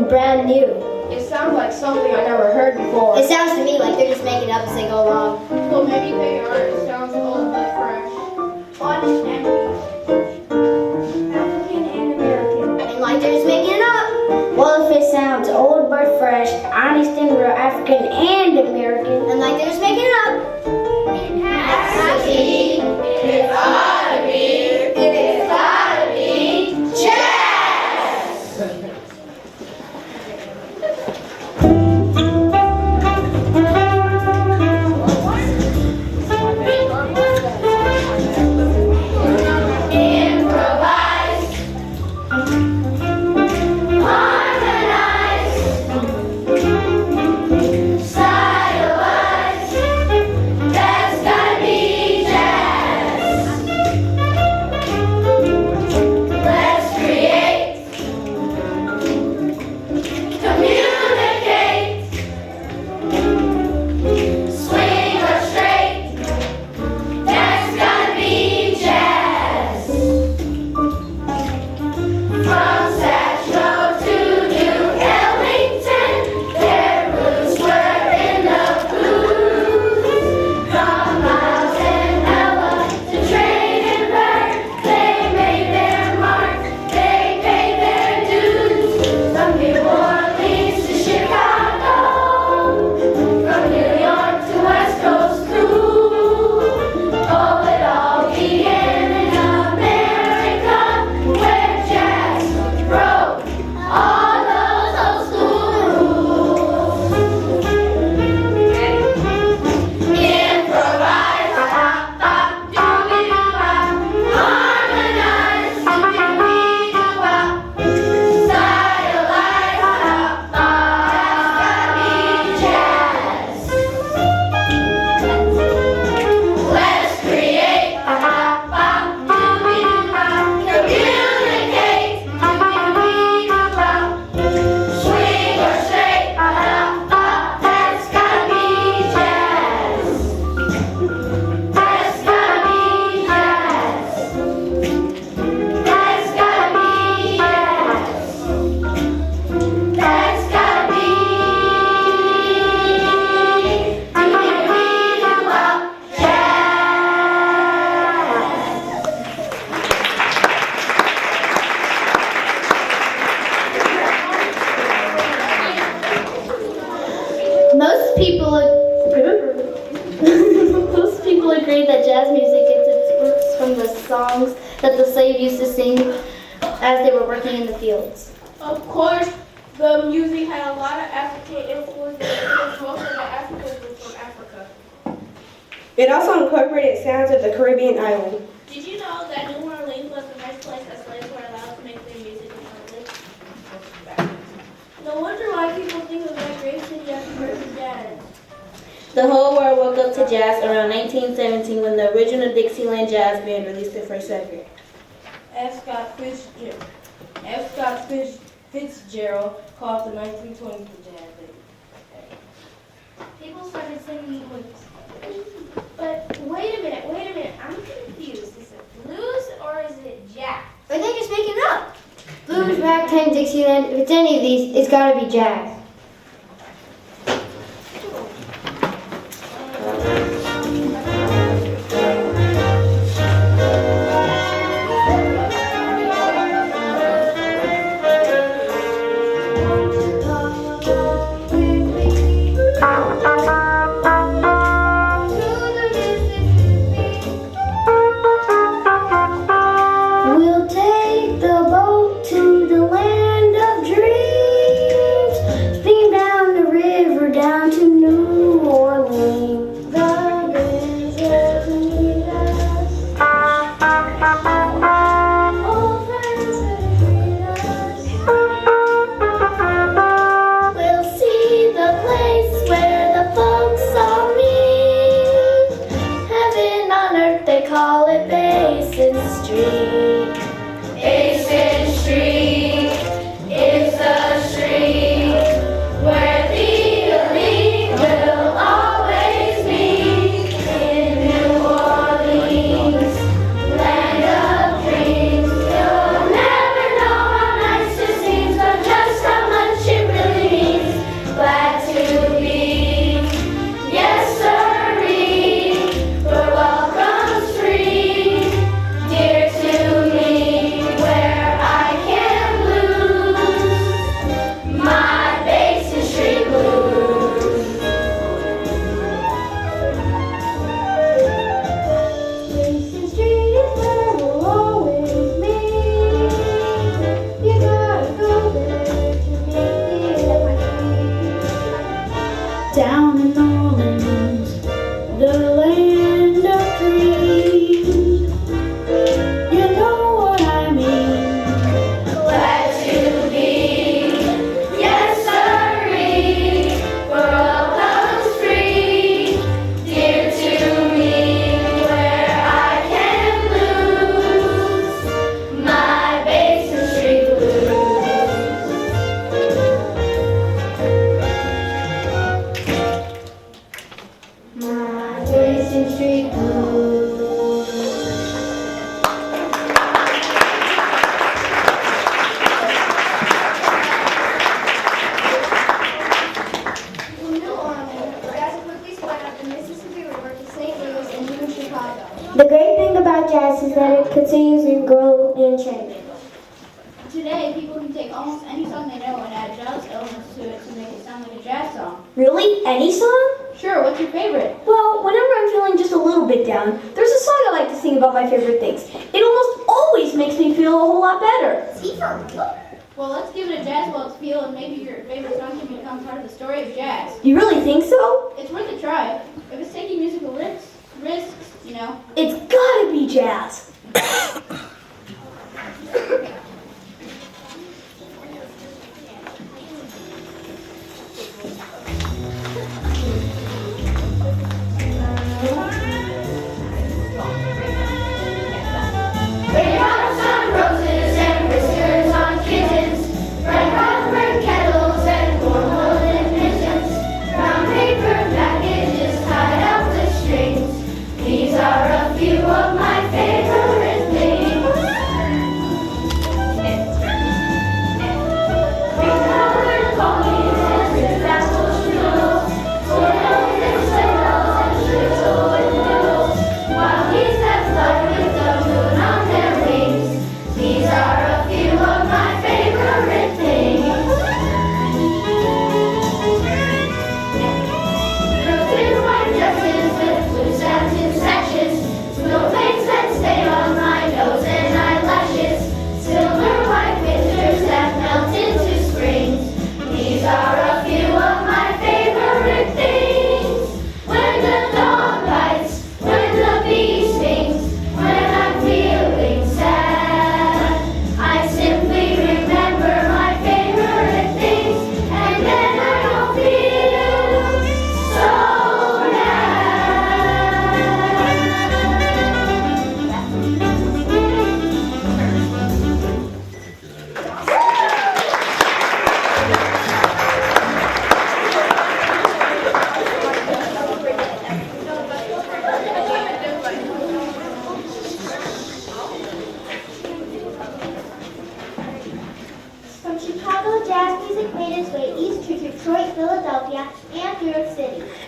brand new. It sounds like something I never heard before. It sounds to me like they're just making it up as they go along. Well, maybe they are. It sounds old but fresh. Honest and African and American. And like they're just making it up. Well, if it sounds old but fresh, honest and real African and American. And like they're just making it up. It has to be. It ought to be. It's gotta be jazz. Improvise. Harmonize. Stylize. That's gotta be jazz. Let's create. Communicate. Swing or straight. That's gotta be jazz. From Satchel to New Ellington, their roots were in the blues. From Miles and Ella to Trade and Bird, they made their mark, they paid their dues. From New Orleans to Chicago, from New York to West Coast Crew. Oh, it all began in America, where jazz broke all those old school rules. Improvise, bop, bop, doobie-doo-bop. Harmonize, doobie-doo-bop. Stylize, bop, bop. That's gotta be jazz. Let's create, bop, bop, doobie-doo-bop. Communicate, doobie-doo-bop. Swing or straight, bop, bop. That's gotta be jazz. That's gotta be jazz. That's gotta be jazz. That's gotta be doobie-doo-bop jazz. Most people, most people agree that jazz music gets its roots from the songs that the slave used to sing as they were working in the fields. Of course, the music had a lot of African influence because most of the Africans were from Africa. It also incorporated sounds of the Caribbean island. Did you know that New Orleans was the first place that slaves were allowed to make their music in public? No wonder why people think of that great city as the birth of jazz. The whole world woke up to jazz around 1917 when the original Dixieland Jazz Band released their first record. F. Scott Fitzgerald called the 1920s the jazz age. People started singing blues. But wait a minute, I'm confused. Is it blues or is it jazz? Or they just making it up. Blues, ragtime, Dixieland, if it's any of these, it's gotta be jazz. We'll take the boat to the land of dreams, steam down the river down to New Orleans. The rivers lead us, old friends that feed us. We'll is that it continues to grow and change. Today, people can take almost any song they know and add jazz elements to it to make it sound like a jazz song. Really? Any song? Sure, what's your favorite? Well, whenever I'm feeling just a little bit down, there's a song I like to sing about my favorite things. It almost always makes me feel a whole lot better. Well, let's give it a jazz waltz feel, and maybe your favorite song can become part of the story of jazz. You really think so? It's worth a try. If it's taking musical risks, you know. It's gotta be jazz. These are a few of my favorite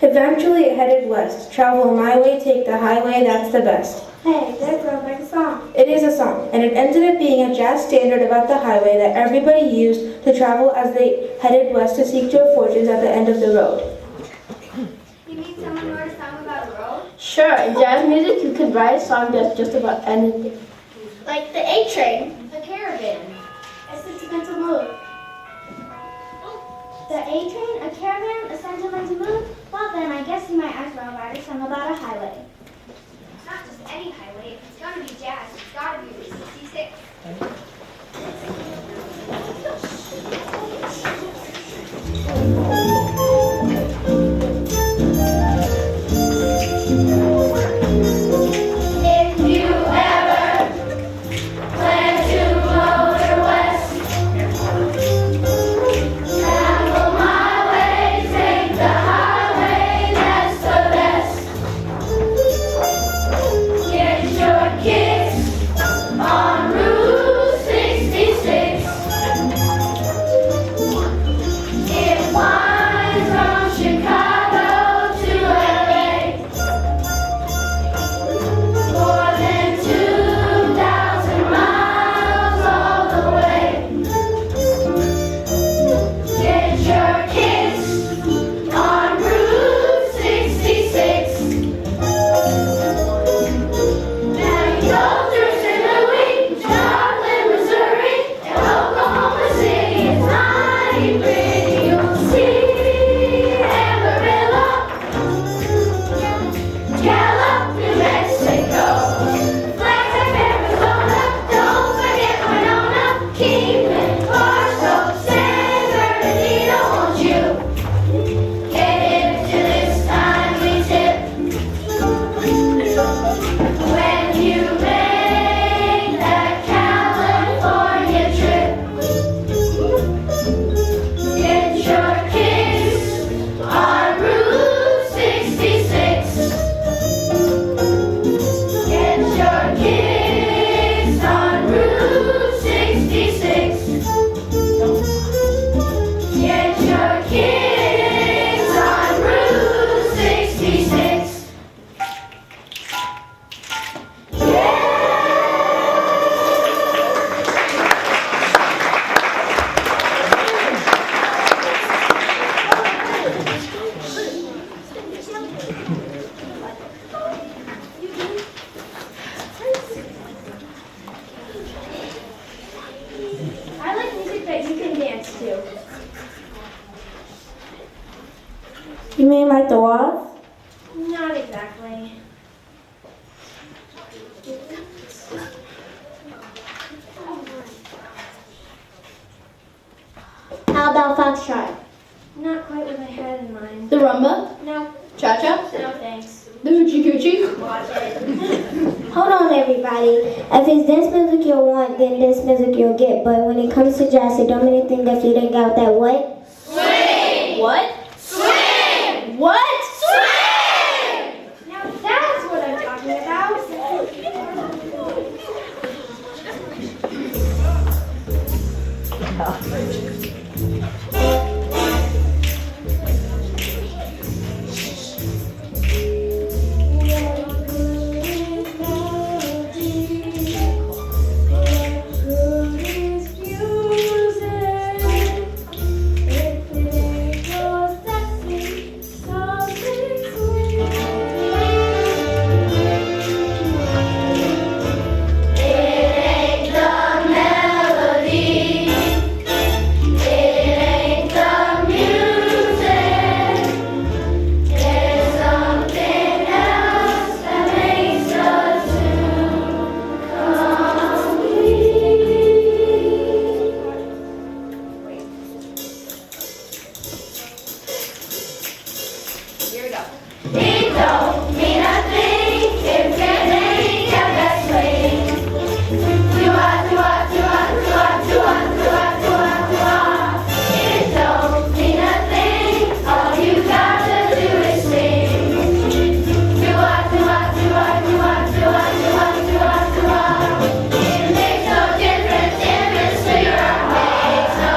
Eventually it headed west. Travel my way, take the highway, that's the best. Hey, that sounds like a song. It is a song, and it ended up being a jazz standard about the highway that everybody used to travel as they headed west to seek their fortunes at the end of the road. You mean someone wrote a song about a road? Sure, in jazz music you can write a song that's just about anything. Like the A train. A caravan. A sentimental mood. The A train, a caravan, a sentimental mood. Well then, I guess you might as well write a song about a highway. It's not just any highway. If it's gonna be jazz, it's gotta be Route 66. If you ever plan to motor west, travel my way, take the highway, that's the best. Get your kicks You mean like the waltz? Not exactly. How about foxtrot? Not quite what I had in mind. The rumba? No, Cha-cha? no thanks. The hoochie-coochie? Watch it. Hold on, everybody. If it's dance music you want, then dance music you'll get. But when it comes to jazz, it don't mean anything if you didn't got that what? What? Swing! What? Swing! Now that's what I'm talking about. It don't mean a thing if it ain't got that swing. Do-ah, do-ah, do-ah, do-ah, do-ah, do-ah, do-ah, do-ah. It don't mean a thing, all you gotta do is swing. Do-ah, do-ah, do-ah, do-ah, do-ah, do-ah, do-ah, do-ah. It makes no difference if it's sweet or makes no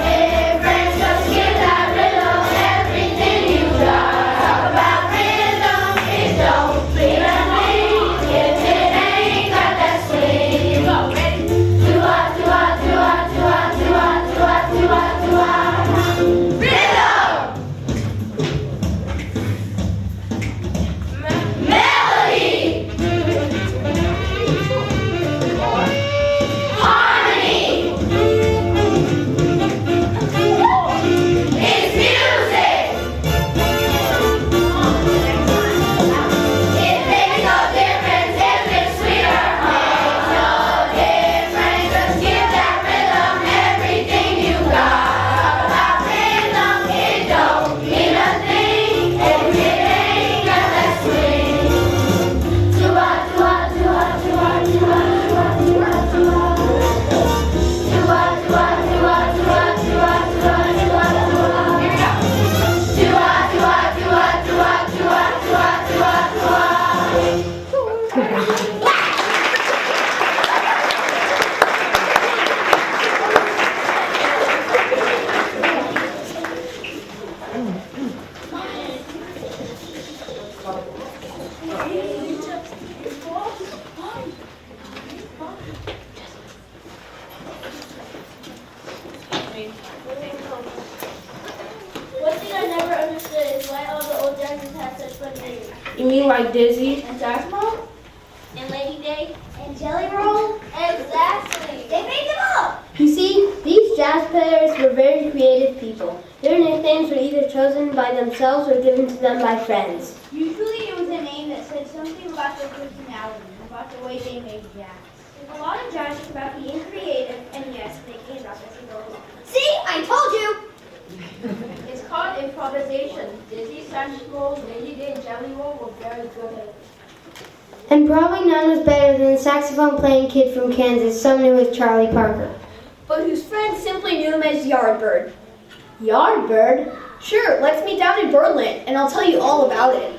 difference. Just give that rhythm everything you got. Talk about rhythm, it don't mean a thing if it ain't got that swing. Do-ah, do-ah, do-ah, do-ah, do-ah, do-ah, do-ah, do-ah. Rhythm! Melody! Harmony! It's music! It makes no difference if it's sweet or makes no difference. Just give that rhythm everything you got. Talk about rhythm, it don't mean a thing if it ain't got that swing. Do-ah, do-ah, do-ah, do-ah, do-ah, do-ah, do-ah, do-ah. Do-ah, do-ah, do-ah, do-ah, do-ah, do-ah, do-ah, do-ah. Here we go. Do-ah, do-ah, do-ah, do-ah, do-ah, do-ah, do-ah, do-ah. One thing I never understood is why all the old dancers have such funny names. You mean like Dizzy? And Dartmouth? And Lady Day? And Jelly Roll, Exactly. they made them up. You see, these jazz players were very creative people. Their nicknames were either chosen by themselves or given to them by friends. Usually it was a name that said something about their personality, about the way they made jazz. There's a lot of jazz is about being creative, and yes, they came up as they go along. See, I told you. It's called improvisation. Dizzy, Sancho, Lady Day, and Jelly Roll were very good at it. And probably none was better than the saxophone playing kid from Kansas, some knew as Charlie Parker. But whose friends simply knew him as Yardbird. Yardbird? Sure, let's meet down in Birdland, and I'll tell you all about it.